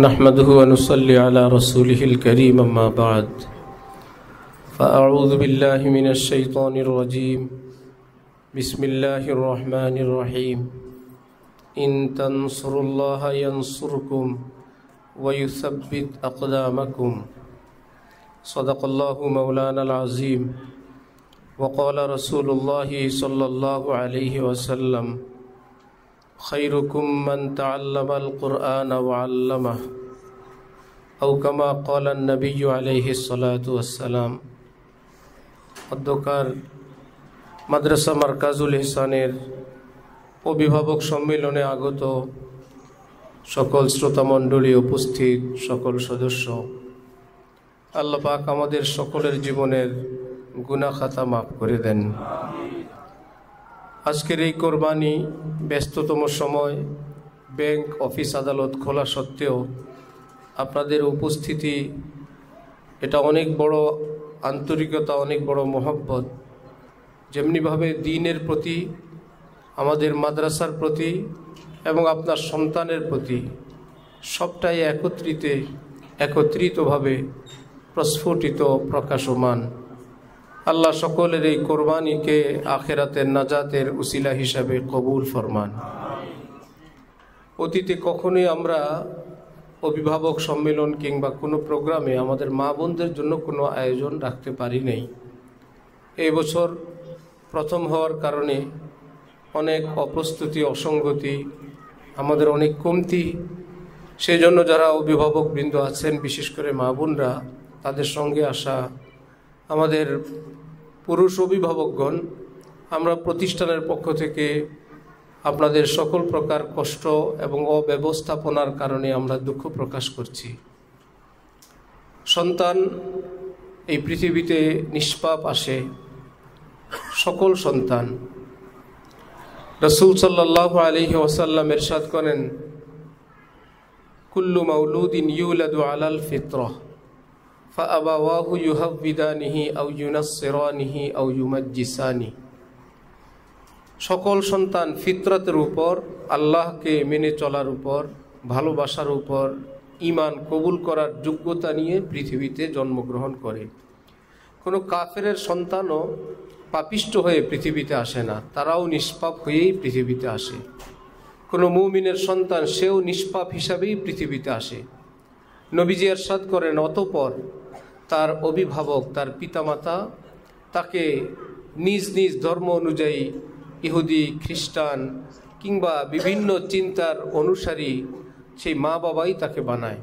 نحمده ونصلي على رسوله الكريم أما بعد فأعوذ بالله من الشيطان الرجيم بسم الله الرحمن الرحيم إن تنصروا الله ينصركم ويثبت أقدامكم صدق الله مولانا العظيم وقال رسول الله صلى الله عليه وسلم خيركم من تعلم القرآن وعلمه أو كما قال النبي عليه الصلاة والسلام অধ্যকার মাদ্রাসা মারকাজুল ইহসানের অভিভাবক সম্মেলনে আগত সকল শ্রোতামণ্ডলী, উপস্থিত সকল সদস্য, আল্লাহ পাক আমাদের সকলের জীবনের গুনাহ খাতা মাফ করে দেন। আজকের এই কোরবানি ব্যস্ততম সময়, ব্যাংক, অফিস, আদালত খোলা সত্ত্বেও আপনাদের উপস্থিতি, এটা অনেক বড় আন্তরিকতা, অনেক বড় মহব্বত। যেমনিভাবে দ্বীনের প্রতি, আমাদের মাদ্রাসার প্রতি এবং আপনার সন্তানের প্রতি সবটাই একত্রিতভাবে প্রস্ফুটিত, প্রকাশমান। আল্লাহ সকলের এই কোরবানিকে আখেরাতের নাজাতের উসিলা হিসাবে কবুল ফরমান। অতীতে কখনোই আমরা অভিভাবক সম্মেলন কিংবা কোনো প্রোগ্রামে আমাদের মা বোনদের জন্য কোনো আয়োজন রাখতে পারি নাই। এই বছর প্রথম হওয়ার কারণে অনেক অপ্রস্তুতি, অসঙ্গতি, আমাদের অনেক কমতি। সেই জন্য যারা অভিভাবকবৃন্দ আছেন, বিশেষ করে মা বোনরা, তাদের সঙ্গে আসা আমাদের পুরুষ অভিভাবকগণ, আমরা প্রতিষ্ঠানের পক্ষ থেকে আপনাদের সকল প্রকার কষ্ট এবং অব্যবস্থাপনার কারণে আমরা দুঃখ প্রকাশ করছি। সন্তান এই পৃথিবীতে নিষ্পাপ আসে, সকল সন্তান। রাসূল সাল্লাল্লাহু আলাইহি ওয়াসাল্লাম ইরশাদ করেন, কুল্লু মাউলুদিন ইউলাদু আলাল ফিতরাহ ফাআবাওয়াহু ইউহাব্বিদানিহি আও ইউনাসসিরানিহি আও ইউমাজ্জিসানি। সকল সন্তান ফিতরতের উপর, আল্লাহকে মেনে চলার উপর, ভালোবাসার উপর, ঈমান কবুল করার যোগ্যতা নিয়ে পৃথিবীতে জন্মগ্রহণ করে। কোনো কাফেরের সন্তানও পাপিষ্ট হয়ে পৃথিবীতে আসে না, তারাও নিষ্পাপ হয়েই পৃথিবীতে আসে। কোনো মুমিনের সন্তান, সেও নিষ্পাপ হিসাবেই পৃথিবীতে আসে। নবীজি ইরশাদ করেন, অতঃপর তার অভিভাবক, তার পিতামাতা তাকে নিজ নিজ ধর্ম অনুযায়ী ইহুদি, খ্রিস্টান কিংবা বিভিন্ন চিন্তার অনুসারী সেই মা বাবাই তাকে বানায়।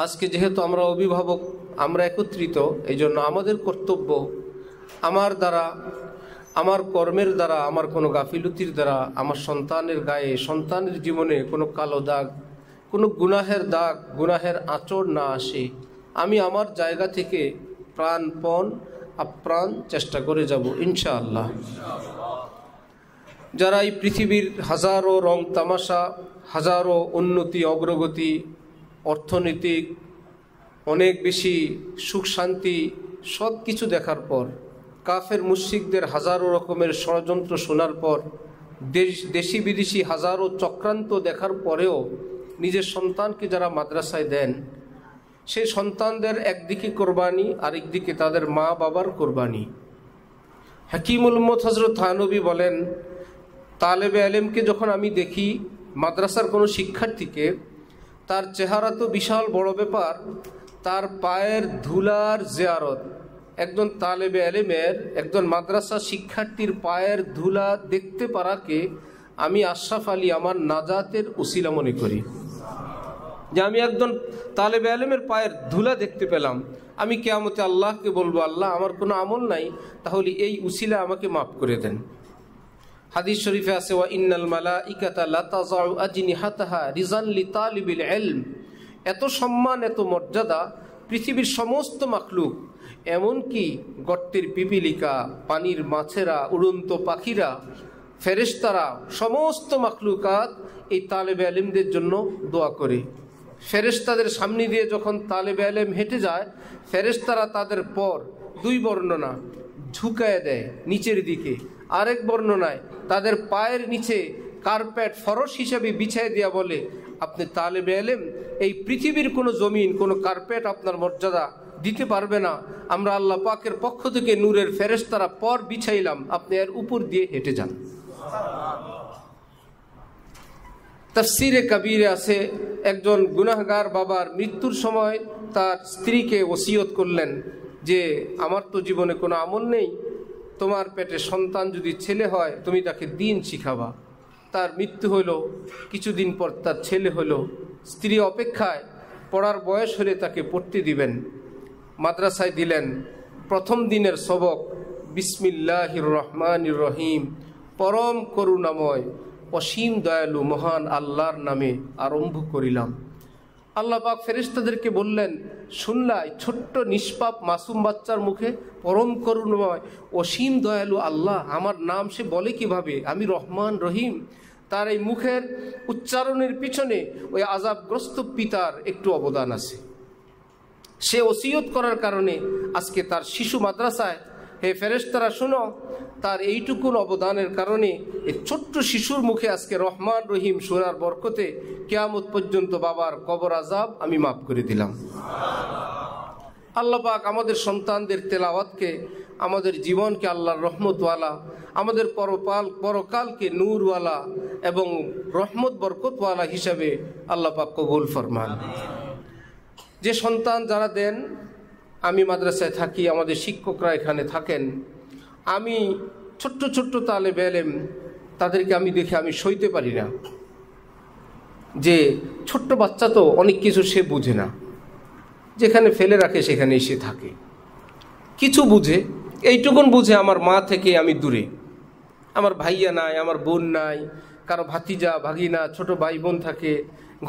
আজকে যেহেতু আমরা অভিভাবক, আমরা একত্রিত, এই জন্য আমাদের কর্তব্য, আমার দ্বারা, আমার কর্মের দ্বারা, আমার কোনো গাফিলতির দ্বারা আমার সন্তানের গায়ে, সন্তানের জীবনে কোনো কালো দাগ, কোনো গুনাহের দাগ, গুনাহের আঁচড় না আসে, আমি আমার জায়গা থেকে প্রাণপণ আপ্রাণ চেষ্টা করে যাব ইনশাআল্লাহ। যারা এই পৃথিবীর হাজারো রং তামাশা, হাজারো উন্নতি, অগ্রগতি, অর্থনৈতিক অনেক বেশি সুখ শান্তি সব কিছু দেখার পর, কাফের মুশরিকদের হাজারো রকমের ষড়যন্ত্র শোনার পর, দেশি বিদেশি হাজারো চক্রান্ত দেখার পরেও নিজের সন্তানকে যারা মাদ্রাসায় দেন, সেই সন্তানদের একদিকে কোরবানি, আরেকদিকে তাদের মা বাবার কোরবানি। হাকিমুল উম্মত হযরত থানবী বলেন, তালেবে ইলমকে যখন আমি দেখি, মাদ্রাসার কোনো শিক্ষার্থীকে, তার চেহারা তো বিশাল বড় ব্যাপার, তার পায়ের ধুলার জিয়ারত, একজন তালেবে ইলমের, একজন মাদ্রাসা শিক্ষার্থীর পায়ের ধুলা দেখতে পারাকে আমি আশরাফ আলী আমার নাজাতের উসিলা মনে করি। যে আমি একজন তালেবে ইলমের পায়ের ধুলা দেখতে পেলাম, আমি কিয়ামতে আল্লাহকে বলবো, আল্লাহ আমার কোনো আমল নাই, তাহলে এই উসিলা আমাকে মাফ করে দেন। হাদিস শরীফে আছে, ওয়া ইন্নাল মালাইকাতা লা তাযাউ আজনিহাতাহা রিজান লিতালিবিল ইলম। এত সম্মান, এত মর্যাদা পৃথিবীর সমস্ত মাখলুক, এমনকি গর্তের পিপিলিকা, পানির মাছেরা, উড়ন্ত পাখিরা, ফেরেশতারা, সমস্ত মাখলুকাত এই তালেবে ইলমদের জন্য দোয়া করে। ফেরেশতাদের সামনে দিয়ে যখন তালেবে ইলম হেঁটে যায়, ফেরেশতারা তাদের পর, দুই বর্ণনা, ঝুঁকায় দেয় নিচের দিকে, আরেক বর্ণনায় তাদের পায়ের নিচে কার্পেট ফরশ হিসাবে বিছায় দেয়া বলে, আপনি তালেবে ইলম, এই পৃথিবীর কোনো জমিন, কোনো কার্পেট আপনার মর্যাদা দিতে পারবে না। আমরা আল্লাহ পাকের পক্ষ থেকে নূরের ফেরেশতারা পর বিছাইলাম, আপনি এর উপর দিয়ে হেঁটে যান। তাফসিরে কবিরে আছে, একজন গুনাহগার বাবার মৃত্যুর সময় তার স্ত্রীকে ওসিয়ত করলেন যে আমার তো জীবনে কোনো আমল নেই, তোমার পেটে সন্তান যদি ছেলে হয় তুমি তাকে দ্বীন শিখাবা। তার মৃত্যু হইল, কিছুদিন পর তার ছেলে হলো। স্ত্রী অপেক্ষায়, পড়ার বয়স হলে তাকে পড়তে দিবেন। মাদ্রাসায় দিলেন। প্রথম দিনের সবক বিসমিল্লাহির রহমানির রহিম, পরম করুণাময় অসীম দয়ালু মহান আল্লাহর নামে আরম্ভ করিলাম। আল্লাহ পাক ফেরেশতাদেরকে বললেন, শুনলাই ছোট্ট নিষ্পাপ মাসুম বাচ্চার মুখে পরম করুণাময় অসীম দয়ালু আল্লাহ, আমার নাম সে বলে কিভাবে? আমি রহমান রহিম। তার এই মুখের উচ্চারণের পিছনে ওই আযাবগ্রস্ত পিতার একটু অবদান আছে। সে ওসিয়ত করার কারণে আজকে তার শিশু মাদ্রাসায়, হে ফেরেশতারা শোনো, তার এইটুকুন অবদানের কারণে এই ছোট্ট শিশুর মুখে আজকে রহমান রহিম শোনার বরকতে কিয়ামত পর্যন্ত বাবার কবর আযাব আমি মাফ করে দিলাম। আল্লাহ পাক আমাদের সন্তানদের তেলাওয়াতকে, আমাদের জীবনকে আল্লাহর রহমতওয়ালা, আমাদের পরকালকে নূরওয়ালা এবং রহমত বরকতওয়ালা হিসাবে আল্লাহ পাক কবুল ফরমান। যে সন্তান যারা দেন, আমি মাদ্রাসায় থাকি, আমাদের শিক্ষকরা এখানে থাকেন, আমি ছোট্ট ছোট্ট তালেবে ইলম, তাদেরকে আমি দেখে আমি সইতে পারি না যে ছোট্ট বাচ্চা তো অনেক কিছু সে বুঝে না, যেখানে ফেলে রাখে সেখানে এসে থাকে, কিছু বুঝে, এইটুকুন বুঝে আমার মা থেকে আমি দূরে, আমার ভাইয়া নাই, আমার বোন নাই, কারো ভাতিজা ভাগিনা ছোট ভাই বোন থাকে,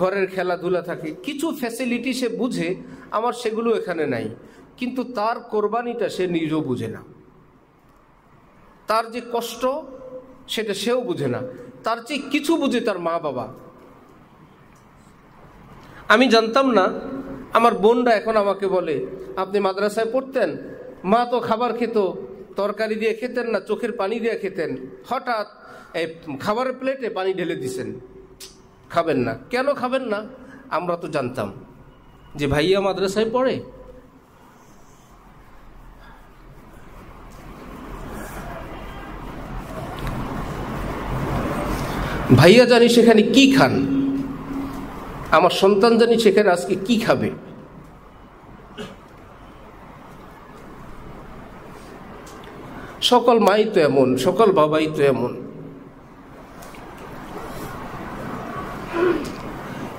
ঘরের খেলাধুলা থাকে, কিছু ফ্যাসিলিটি সে বুঝে, আমার সেগুলো এখানে নাই। কিন্তু তার কোরবানিটা সে নিজেও বুঝে না, তার যে কষ্ট সেটা সেও বুঝে না। তার চেয়ে কিছু বুঝে তার মা বাবা। আমি জানতাম না, আমার বোনরা এখন আমাকে বলে, আপনি মাদ্রাসায় পড়তেন, মা তো খাবার খেত, তরকারি দিয়ে খেতেন না, চোখের পানি দিয়ে খেতেন, হঠাৎ এই খাবারের প্লেটে পানি ঢেলে দিছেন, খাবেন না। কেন খাবেন না? আমরা তো জানতাম যে ভাইয়া মাদ্রাসায় পড়ে। ভাইয়া জানি সেখানে কি খান, আমার সন্তান জানি সেখানে আজকে কি খাবে। সকল মাই তো এমন, সকল বাবাই তো এমন।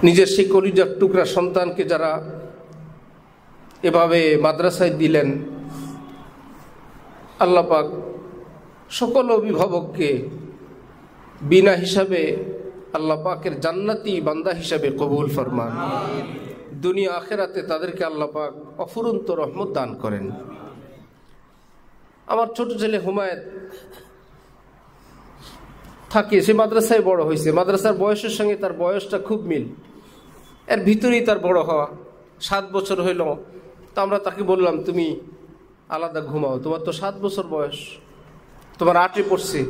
নিজের সেই কলিজার টুকরা সন্তানকে যারা এভাবে মাদ্রাসায় দিলেন, আল্লাহ পাক সকল অভিভাবককে বিনা হিসাবে আল্লাহ পাকের জান্নাতি বান্দা হিসাবে কবুল ফরমান। দুনিয়া আখেরাতে তাদেরকে আল্লাহ পাক অফুরন্ত রহমত দান করেন। আমার ছোট ছেলে হুমায়ত থাকে, সে মাদ্রাসায় বড় হয়েছে, মাদ্রাসার বয়সের সঙ্গে তার বয়সটা খুব মিল, এর ভিতরেই তার বড় হওয়া। 7 বছর হইল, তো আমরা তাকে বললাম তুমি আলাদা ঘুমাও, তোমার তো 7 বছর বয়স, তোমার 8-এ পড়ছে।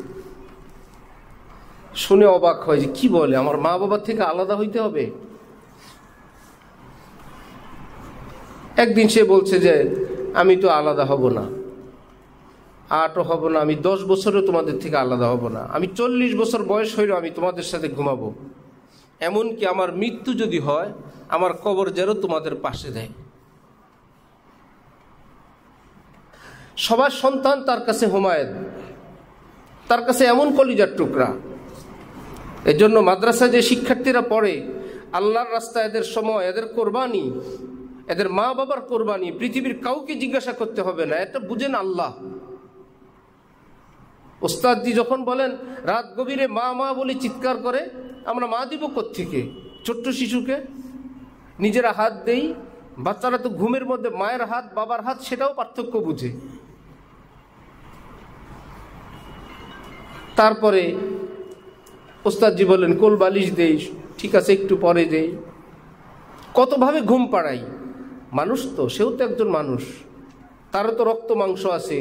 শুনে অবাক হয় যে কি বলে, আমার মা বাবার থেকে আলাদা হইতে হবে। একদিন সে বলছে যে আমি তো আলাদা হব না, 8ও হব না, আমি 10 বছরও তোমাদের থেকে আলাদা হব না, আমি 40 বছর বয়স হইল আমি তোমাদের সাথে ঘুমাবো, এমনকি আমার মৃত্যু যদি হয় আমার কবর যেন তোমাদের পাশে দেয়। সবার সন্তান তার কাছে হুমায়ত, তার কাছে এমন কলিজার টুকরা। এর জন্য মাদ্রাসায় যে শিক্ষার্থীরা পড়ে, আল্লাহর রাস্তায় এদের সময়, এদের কোরবানি, এদের মা বাবার কোরবানি, পৃথিবীর কাউকে জিজ্ঞাসা করতে হবে না, এটা বুঝেন আল্লাহ। ওস্তাদজি যখন বলেন রাত গভীরে মা মা বলে চিৎকার করে, আমরা মা দিব কোত্থেকে? ছোট্ট শিশুকে নিজেরা হাত দেই, বাচ্চারা তো ঘুমের মধ্যে মায়ের হাত বাবার হাত সেটাও পার্থক্য বুঝে। তারপরে ওস্তাদজি বলেন কোল বালিশ দেই, ঠিক আছে একটু পরে দেই, কতভাবে ঘুম পাড়াই। মানুষ তো, সেও তো একজন মানুষ, তারও তো রক্ত মাংস আছে,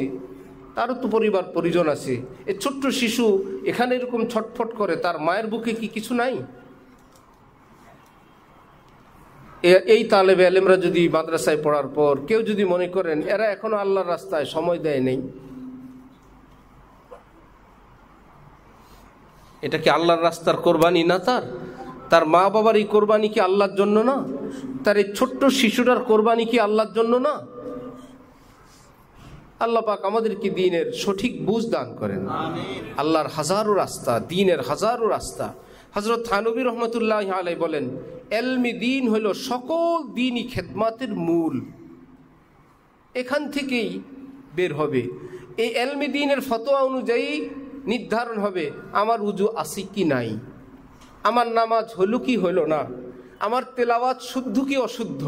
তারও তো পরিবার পরিজন আছে। এই ছোট্ট শিশু এখানে এরকম ছটফট করে, তার মায়ের বুকে কি কিছু নাই? এই তালেবে আলেমরা যদি মাদ্রাসায় পড়ার পর কেউ যদি মনে করেন এরা এখনো আল্লাহর রাস্তায় সময় দেয় নেই, এটা কি আল্লাহর রাস্তার কোরবানি না? তার মা বাবার এই কোরবানি কি আল্লাহর জন্য না? তার এই ছোট্ট শিশুটার কোরবানি কি আল্লাহর জন্য না? আল্লাহ পাক আমাদেরকে দ্বীনের সঠিক বুঝ দান করেন। আল্লাহর হাজারো রাস্তা, দ্বীনের হাজারো রাস্তা। হযরত থানবী রহমতুল্লাহ আলাইহি বলেন, এলমি দ্বীন হলো সকল দ্বীনি খেদমাতের মূল। এখান থেকেই বের হবে। এই এলমি দ্বীনের ফতোয়া অনুযায়ী নির্ধারণ হবে আমার উজু আছে কি নাই, আমার নামাজ হলো কি হলো না, আমার তেলাওয়াত শুদ্ধ কি অশুদ্ধ,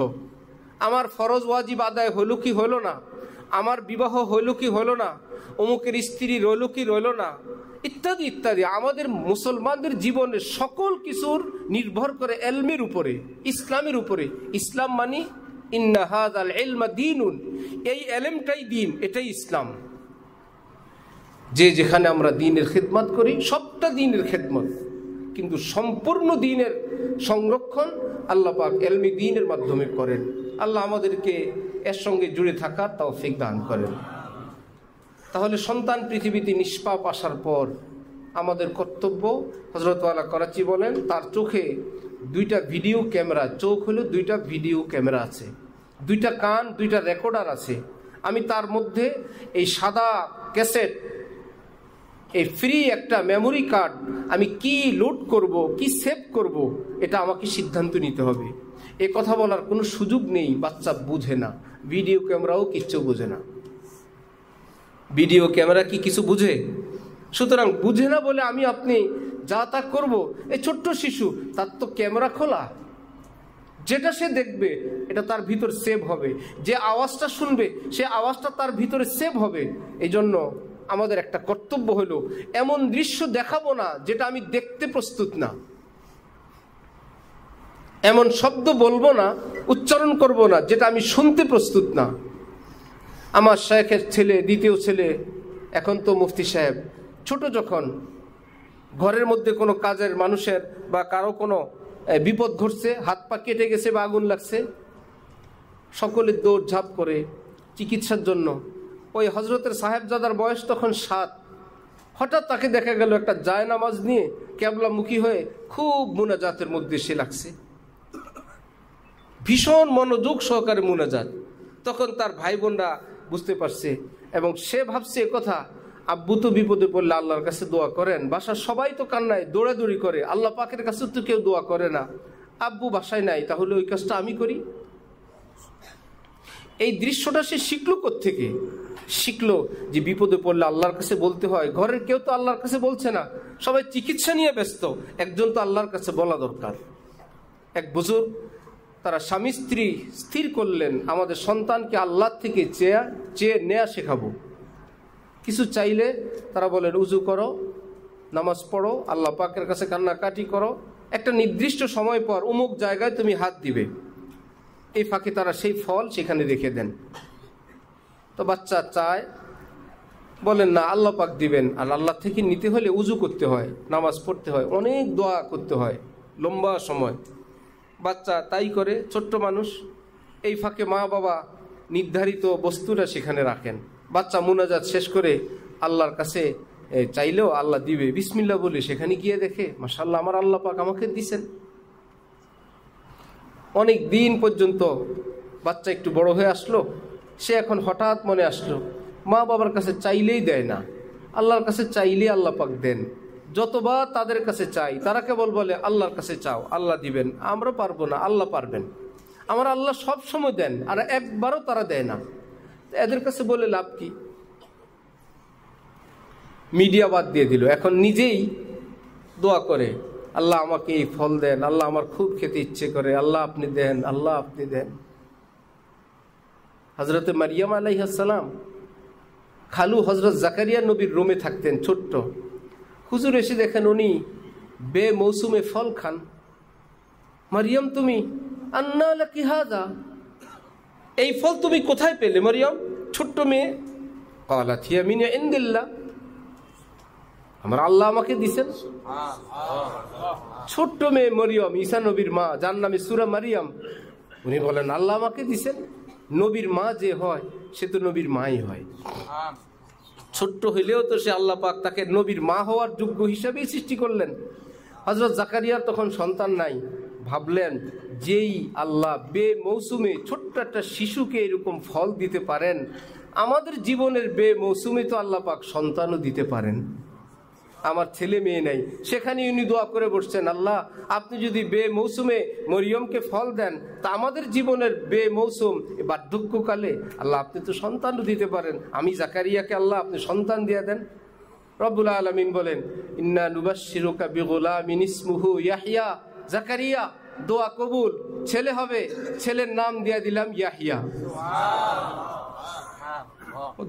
আমার ফরজ ওয়াজিব আদায় হলো কি হলো না, আমার বিবাহ হলো কি হলো না, অমুকের স্ত্রী রইল কি রইল না, ইত্যাদি ইত্যাদি। আমাদের মুসলমানদের জীবনের সকল কিছুর নির্ভর করে এলমের উপরে, ইসলামের উপরে। ইসলাম মানে ইন্না হাযাল ইলমা দীনুন, এই এলেমটাই দ্বীন, এটাই ইসলাম। যে যেখানে আমরা দ্বীনের খেদমত করি সবটা দ্বীনের খেদমত, কিন্তু সম্পূর্ণ দ্বীনের সংরক্ষণ আল্লাহ পাক এলমি দ্বীনের মাধ্যমে করেন। আল্লাহ আমাদেরকে এর সঙ্গে জুড়ে থাকার তৌফিক দান করেন। তাহলে সন্তান পৃথিবীতে নিষ্পাপ আসার পর আমাদের কর্তব্য, হযরত ওয়ালা করাচি বলেন তার চোখে 2টা ভিডিও ক্যামেরা, চোখ হলো 2টা ভিডিও ক্যামেরা আছে, 2টা কান, 2টা রেকর্ডার আছে। আমি তার মধ্যে এই সাদা ক্যাসেট, এই ফ্রি একটা মেমোরি কার্ড আমি কি লোড করব, কি সেভ করব, এটা আমাকে সিদ্ধান্ত নিতে হবে। এ কথা বলার কোনো সুযোগ নেই। বাচ্চা বুঝে না, ভিডিও ক্যামেরাও কিচ্ছু বুঝে না। ভিডিও ক্যামেরা কি কিছু বুঝে? সুতরাং বুঝে না বলে আমি আপনি যা তা করব। এই ছোট্ট শিশু, তার তো ক্যামেরা খোলা, যেটা সে দেখবে এটা তার ভিতর সেভ হবে, যে আওয়াজটা শুনবে সে আওয়াজটা তার ভিতরে সেভ হবে। এই জন্য আমাদের একটা কর্তব্য হলো এমন দৃশ্য দেখাবো না যেটা আমি দেখতে প্রস্তুত না, এমন শব্দ বলবো না, উচ্চারণ করব না যেটা আমি শুনতে প্রস্তুত না। আমার শায়েখের ছেলে, দ্বিতীয় ছেলে, এখন তো মুফতি সাহেব, ছোট যখন ঘরের মধ্যে কোনো কাজের মানুষের বা কারো কোনো বিপদ ঘটছে, হাত পা কেটে গেছে বা আগুন লাগছে, সকলে দৌড়ঝাঁপ করে চিকিৎসার জন্য। ওই হজরতের সাহেবজাদার বয়স তখন 7। হঠাৎ তাকে দেখা গেল একটা জায়নামাজ নিয়ে কেবলামুখী হয়ে খুব মুনাজাতের মধ্যে সে লাগছে, ভীষণ মনোযোগ সহকারে মুনাজাত। তখন তার ভাই বোনরা বুঝতে পারছে এবং সে ভাবছে কথা, আব্বু তো বিপদে পড়লে আল্লাহর কাছে দোয়া করেন, বাসার সবাই তো কান্নায় দৌড়াদৌড়ি করে, আল্লাহ পাকের কাছে তো কেউ দোয়া করে না, আব্বু বাসায় নাই, তাহলে ওই কাজটা আমি করি। এই দৃশ্যটা সে শিখলো কোত্থেকে? শিখলো যে বিপদে পড়লে আল্লাহর কাছে বলতে হয়। ঘরের কেউ তো আল্লাহর কাছে বলছে না, সবাই চিকিৎসা নিয়ে ব্যস্ত, একজন তো আল্লাহর কাছে বলা দরকার। এক বুজুর্গ তারা স্বামী স্ত্রী স্থির করলেন আমাদের সন্তানকে আল্লাহ থেকে চেয়ে নেয়া শেখাবো। কিছু চাইলে তারা বলেন উজু করো, নামাজ পড়ো, আল্লাহ পাকের কাছে কান্নাকাটি করো, একটা নির্দিষ্ট সময় পর অমুক জায়গায় তুমি হাত দিবে। এই ফাঁকে তারা সেই ফল সেখানে রেখে দেন। তো বাচ্চা চায়, বলেন না আল্লাহ পাক দিবেন, আর আল্লাহ থেকে নিতে হলে উজু করতে হয়, নামাজ পড়তে হয়, অনেক দোয়া করতে হয়, লম্বা সময়। বাচ্চা তাই করে, ছোট্ট মানুষ। এই ফাঁকে মা বাবা নির্ধারিত বস্তুটা সেখানে রাখেন। বাচ্চা মুনাজাত শেষ করে আল্লাহর কাছে চাইলেও আল্লাহ দিবে, বিসমিল্লাহ বলে সেখানে গিয়ে দেখে মাশাআল্লাহ আমার আল্লাহ পাক আমাকে দিছেন। অনেক দিন পর্যন্ত বাচ্চা একটু বড় হয়ে আসলো, সে এখন হঠাৎ মনে আসলো মা বাবার কাছে চাইলেই দেয় না, আল্লাহর কাছে চাইলেই আল্লাহ পাক দেন। যতবার তাদের কাছে চাই তারা কেবল বলে আল্লাহর কাছে চাও, আল্লাহ দিবেন, আমরা পারবো না, আল্লাহ পারবেন। আমার আল্লাহ সব সময় দেন, আর একবারও তারা দেয় না। এদের কাছে বলে লাভ কি? মিডিয়া বাদ দিয়ে দিল, এখন নিজেই দোয়া করে আল্লাহ আমাকে এই ফল দেন, আল্লাহ আমার খুব খেতে ইচ্ছে করে, আল্লাহ আপনি দেন, আল্লাহ আপনি দেন। হজরতে মারিয়াম আলাইহিস সালাম খালু হজরত জাকারিয়া নবীর রুমে থাকতেন, ছোট্ট। হুজুর এসে দেখেন উনি বেমৌসুমে ফল খান। মারিয়াম তুমি আন্না লাকি হাযা, এই ফল তুমি কোথায় পেলে মারিয়াম? ছোট্ট মেয়ে। ক্বালাত হিয়া মিন ইনদিল্লাহ, আমার আল্লাহ আমাকে দিছেন। ছোট্ট মেয়ে মরিয়ম, ঈসা নবীর মা, যার নামে সূরা মারিয়াম। উনি বলেন আল্লাহ আমাকে দিছেন। নবীর মা যে হয় সে তো নবীর মাই হয়, ছোট্ট হইলেও তো সে আল্লাহ পাক তাকে নবীর মা হওয়ার যোগ্য হিসাবেই সৃষ্টি করলেন। হযরত জাকারিয়ার তখন সন্তান নাই, ভাবলেন যেই আল্লাহ বেমৌসুমে ছোট্ট একটা শিশুকে এরকম ফল দিতে পারেন, আমাদের জীবনের বেমৌসুমে তো আল্লাহ পাক সন্তানও দিতে পারেন। আমার ছেলে মেয়ে নাই, সেখানে উনি দোয়া করে বসছেন, আল্লাহ আপনি যদি বেমৌসুমে মরিয়মকে ফল দেন, তা আমাদের জীবনের বেমৌসুম বার্ধক্যকালে আল্লাহ আপনি তো সন্তানও দিতে পারেন, আমি জাকারিয়াকে আল্লাহ আপনি সন্তান দিয়ে দেন। রব্বুল আলামিন বলেন ইন্না নুবাশশিরুকা বিগুলামিন ইসমুহু ইয়াহইয়া, জাকারিয়া দোয়া কবুল, ছেলে হবে, ছেলের নাম দিয়ে দিলাম ইয়াহইয়া।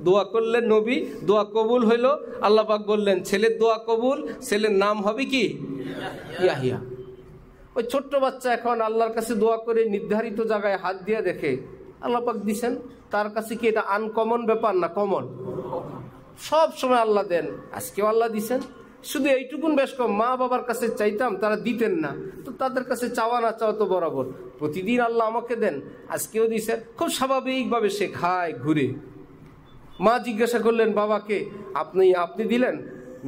দোয়া করলেন নবী, দোয়া কবুল হইল, আল্লাহ পাক বললেন ছেলের দোয়া কবুল, ছেলের নাম হবে কি? ইয়াহইয়া। ওই ছোট্ট বাচ্চা এখন আল্লাহর কাছে দোয়া করে নির্ধারিত জায়গায় হাত দিয়ে দেখে আল্লাহ পাক দিছেন, তার কাছে কি এটা আনকমন ব্যাপার না কমন? সব সময় আল্লাহ দেন, আজকেও আল্লাহ দিছেন। শুধু এইটুকুন বেশ কম, মা বাবার কাছে চাইতাম তারা দিতেন না, তো তাদের কাছে চাওয়া না চাওয়া তো বরাবর, প্রতিদিন আল্লাহ আমাকে দেন, আজকেও দিছেন। খুব স্বাভাবিকভাবে সে খায় ঘুরে। মা জিজ্ঞাসা করলেন বাবাকে, আপনি দিলেন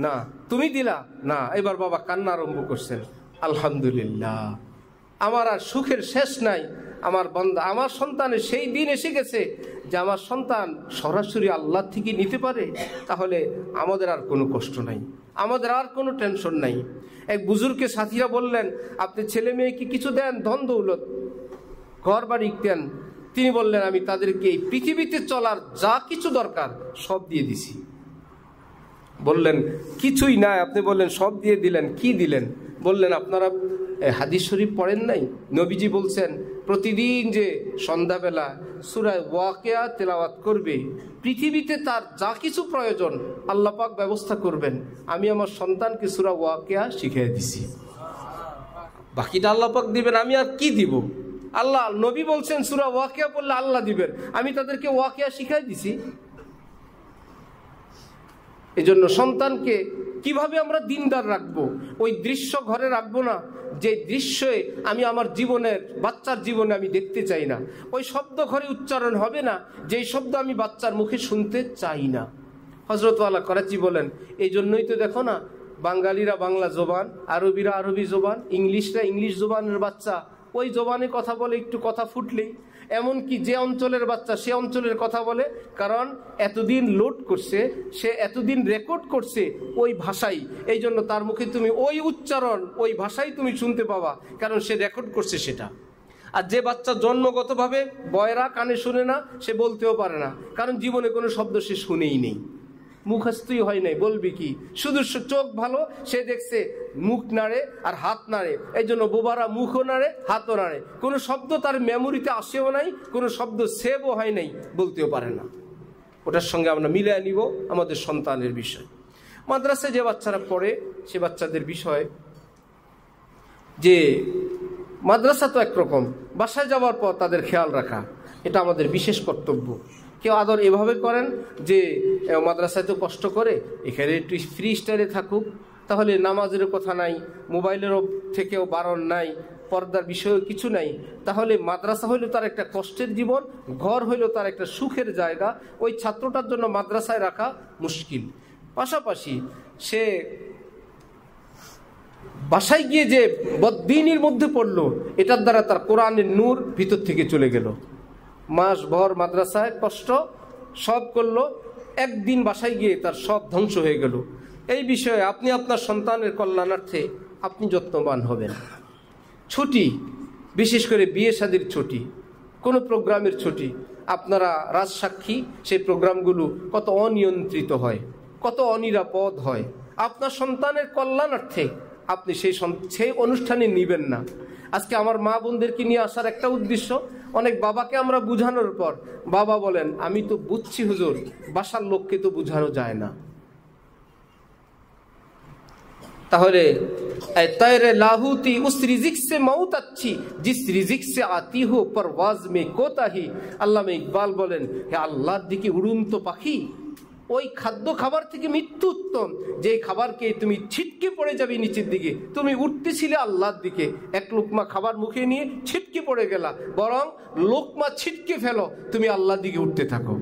না, তুমি দিলা না, এবার বাবা কান্না আরম্ভ করছেন, আলহামদুলিল্লাহ আমার আর সুখের শেষ নাই, আমার বান্দা আমার সন্তানের সেই দিন এসে গেছে যে আমার সন্তান সরাসরি আল্লাহ থেকে নিতে পারে, তাহলে আমাদের আর কোনো কষ্ট নাই, আমাদের আর কোনো টেনশন নাই। এক বুজুর্গকে সাথীরা বললেন আপনি ছেলে মেয়েকে কিছু দেন, ধন দৌলত ঘর বাড়ি দেন, তিনি বললেন আমি তাদেরকে এই পৃথিবীতে চলার যা কিছু দরকার সব দিয়ে দিছি। বললেন কিছুই নাই, আপনি বললেন সব দিয়ে দিলেন, কি দিলেন? বললেন আপনারা হাদিস শরীফ পড়েন নাই? নবীজি বলছেন প্রতিদিন যে সন্ধ্যাবেলা সূরা ওয়াকিয়া তেলাওয়াত করবে, পৃথিবীতে তার যা কিছু প্রয়োজন আল্লাহ পাক ব্যবস্থা করবেন। আমি আমার সন্তানকে সূরা ওয়াকিয়া শিখিয়ে দিছি, বাকিটা আল্লাহ পাক দিবেন, আমি আর কি দিব? আল্লাহ নবী বলছেন সূরা ওয়াকিয়া পড়লে আল্লাহ দিবেন, আমি তাদেরকে ওয়াকিয়া শিখাই দিছি। এজন্য সন্তানকে কিভাবে আমরা দিনদার রাখবো, ওই দৃশ্য ঘরে রাখবো না যে দৃশ্যে আমি আমার জীবনের বাচ্চার জীবনে আমি দেখতে চাই না, ওই শব্দ ঘরে উচ্চারণ হবে না যেই শব্দ আমি বাচ্চার মুখে শুনতে চাই না। হযরত ওয়ালা করাচি বলেন এই জন্যই তো দেখো না বাঙালিরা বাংলা জবান, আরবিরা আরবি জবান, ইংলিশরা ইংলিশ জবানের বাচ্চা ওই জবানে কথা বলে, একটু কথা ফুটলেই এমনকি যে অঞ্চলের বাচ্চা সে অঞ্চলের কথা বলে, কারণ এতদিন লোড করছে, সে এতদিন রেকর্ড করছে ওই ভাষাই, এই জন্য তার মুখে তুমি ওই উচ্চারণ ওই ভাষাই তুমি শুনতে পাবা, কারণ সে রেকর্ড করছে সেটা। আর যে বাচ্চা জন্মগতভাবে বয়রা, কানে শুনে না, সে বলতেও পারে না, কারণ জীবনে কোনো শব্দ সে শুনেই নেই, মুখস্থই হয় নাই, বলবি কি? শুধু চোখ ভালো, সে দেখছে মুখ নাড়ে আর হাত নাড়ে, এই জন্য বোবারা মুখও নাড়ে হাতও নাড়ে, কোনো শব্দ তার মেমোরিতে আসেও নাই, কোনো শব্দ সেভও হয় নাই, বলতেও পারে না। ওটার সঙ্গে আমরা মিলিয়ে নিব আমাদের সন্তানের বিষয়। মাদ্রাসায় যে বাচ্চারা পড়ে সে বাচ্চাদের বিষয় যে মাদ্রাসা তো একরকম, বাসায় যাওয়ার পর তাদের খেয়াল রাখা, এটা আমাদের বিশেষ কর্তব্য। কেউ আদর এভাবে করেন যে মাদ্রাসায় তো কষ্ট করে, এখানে একটু ফ্রি স্টাইলে থাকুক, তাহলে নামাজের কথা নাই, মোবাইলেরও থেকেও বারণ নাই, পর্দার বিষয়েও কিছু নাই, তাহলে মাদ্রাসা হইল তার একটা কষ্টের জীবন, ঘর হইল তার একটা সুখের জায়গা, ওই ছাত্রটার জন্য মাদ্রাসায় রাখা মুশকিল। পাশাপাশি সে বাসায় গিয়ে যে বদ্দিনীর মধ্যে পড়লো, এটার দ্বারা তার কোরআনের নূর ভিতর থেকে চলে গেল। মাস ভর মাদ্রাসায় কষ্ট সব করলো, একদিন বাসায় গিয়ে তার সব ধ্বংস হয়ে গেল। এই বিষয়ে আপনি আপনার সন্তানের কল্যাণার্থে আপনি যত্নবান হবেন। ছুটি, বিশেষ করে বিয়ে শাদীর ছুটি, কোনো প্রোগ্রামের ছুটি, আপনারা রাজসাক্ষী, সেই প্রোগ্রামগুলো কত অনিয়ন্ত্রিত হয়, কত অনিরাপদ হয়। আপনার সন্তানের কল্যাণার্থে আপনি সেই অনুষ্ঠানে নিবেন না। আজকে আমার মা বোনদেরকে নিয়ে আসার একটা উদ্দেশ্য, অনেক বাবাকে আমরা বুঝানোর পর বাবা বলেন আমি তো বুঝছি হুজুর, বাসার লোককে তো বুঝানো যায় না। তাহলে তৈরে লাহুতি উস রিজিক সে মৌত আচ্ছি জিস রিজিক সে আতি হো পরওয়াজ মে কোতাহি। আল্লামা ইকবাল বলেন হে আল্লাহর দিকে উড়ন্ত পাখি, ওই খাদ্য খাবার থেকে মৃত্যু উত্তম, যে খাবারকে তুমি ছিটকে পড়ে যাবে নিচের দিকে। তুমি উঠতেছিলে আল্লাহর দিকে, এক লোকমা খাবার মুখে নিয়ে ছিটকে পড়ে গেলা, বরং লোকমা ছিটকে ফেলো, তুমি আল্লাহর দিকে উঠতে থাকো।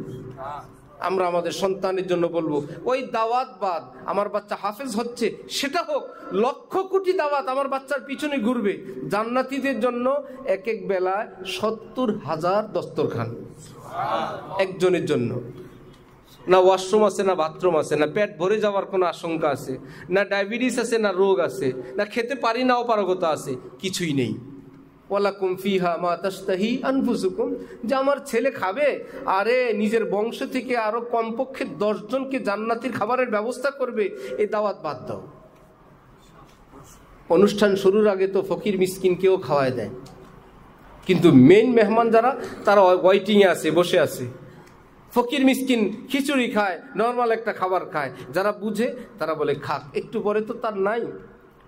আমরা আমাদের সন্তানের জন্য বলবো, ওই দাওয়াত বাদ, আমার বাচ্চা হাফেজ হচ্ছে, সেটা হোক, লক্ষ কোটি দাওয়াত আমার বাচ্চার পিছনে ঘুরবে। জান্নাতীদের জন্য এক এক বেলায় 70,000 দস্তরখান একজনের জন্য। না ওয়াশরুম আছে, না বাথরুম আছে, না পেট ভরে যাওয়ার কোনো আশঙ্কা আছে, না ডায়াবেটিস আছে, না রোগ আছে, না খেতে পারি না অপারগতা আছে, কিছুই নেই। ওয়ালাকুম ফিহা মা তাশতাহি আনফুসুকুম, যে আমার ছেলে খাবে, আরে নিজের বংশ থেকে আরো কমপক্ষে 10 জনকে জান্নাতের খাবারের ব্যবস্থা করবে, এই দাওয়াত বাদ দাও। অনুষ্ঠান শুরুর আগে তো ফকির মিসকিনকেও খাওয়ায় দেয়, কিন্তু মেইন মেহমান যারা, তারা ওয়েটিংয়ে আছে, বসে আছে। ফকির মিসকিন খিচুড়ি খায়, নর্মাল একটা খাবার খায়, যারা বুঝে তারা বলে খাক, একটু পরে তো তার নাই,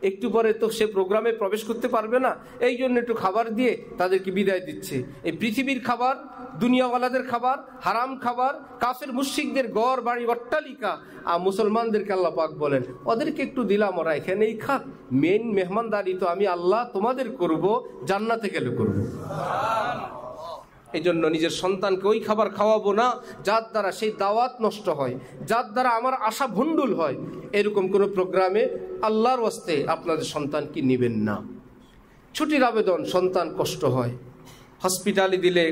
একটু পরে তো সে প্রোগ্রামে প্রবেশ করতে পারবে না, এই জন্য একটু খাবার দিয়ে তাদেরকে বিদায় দিচ্ছে। এই পৃথিবীর খাবার, দুনিয়াওয়ালাদের খাবার, হারাম খাবার, কাফের মুশরিকদের গড় বাড়ি অট্টালিকা, আর মুসলমানদেরকে আল্লাহ পাক বলেন ওদেরকে একটু দিলাম, ওরা এখানেই খাক। মেন মেহমানদারি তো আমি আল্লাহ তোমাদের করব, জান্নাতে গেলে করব। এই জন্য নিজের সন্তানকে ওই খাবার খাওয়াবো না যার দ্বারা সেই দাওয়াত নষ্ট হয়, যার দ্বারা আমার আশা ভণ্ডুল হয়। এরকম কোনো প্রোগ্রামে আল্লাহর ওয়াস্তে আপনাদের সন্তানকে নেবেন না। ছুটির আবেদন, সন্তান কষ্ট হয়, হসপিটালে দিলে,